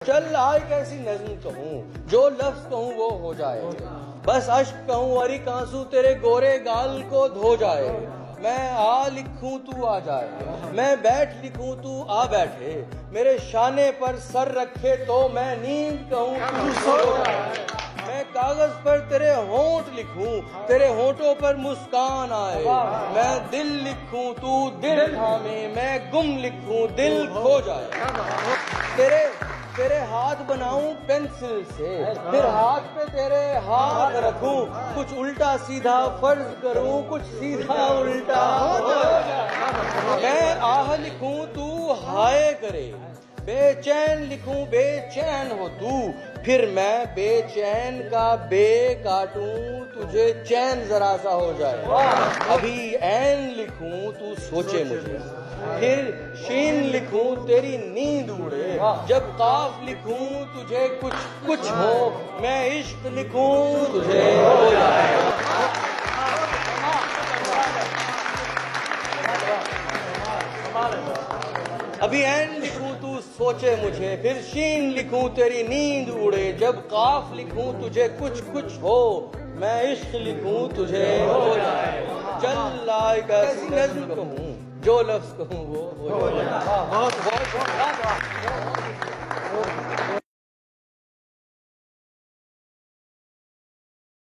चल आए कैसी नज़्म कहूँ, जो लफ्ज कहूँ वो हो जाए। बस अश्क कहूँ और एक आंसू तेरे गोरे गाल को धो जाए। मैं आ लिखूं तू आ जाए, मैं बैठ लिखूं तू आ बैठे, मेरे शाने पर सर रखे तो मैं नींद कहूँ तू सो जाए। मैं कागज पर तेरे होंठ लिखूं, तेरे होंठों पर मुस्कान आए। मैं दिल लिखूं तू दिल थामे, मैं गुम लिखूं दिल खो जाए। तेरे हाथ बनाऊं पेंसिल से, फिर हाथ पे तेरे हाथ रखूं, कुछ उल्टा सीधा फर्ज करूं, कुछ सीधा उल्टा हो जाए। मैं आह लिखूं तू हाय करे, बेचैन लिखूं बेचैन हो तू, फिर मैं बेचैन का बे काटूं, तुझे चैन जरा सा हो जाए। अभी ऐन लिखूं तू सोचे मुझे, फिर शीन लिखूं तेरी नींद उड़े, जब काफ लिखूं तुझे कुछ कुछ हो, मैं इश्क लिखूं तुझे हो जाए। अभी ऐन लिखूं तू सोचे मुझे, फिर शीन लिखूं तेरी नींद उड़े, जब काफ लिखूं तुझे कुछ कुछ हो, मैं इश्क लिखूं तुझे हो जाए। चल लाए कैसी नज़्म कहूँ, जो लफ्ज कहूँ वो हो जाए।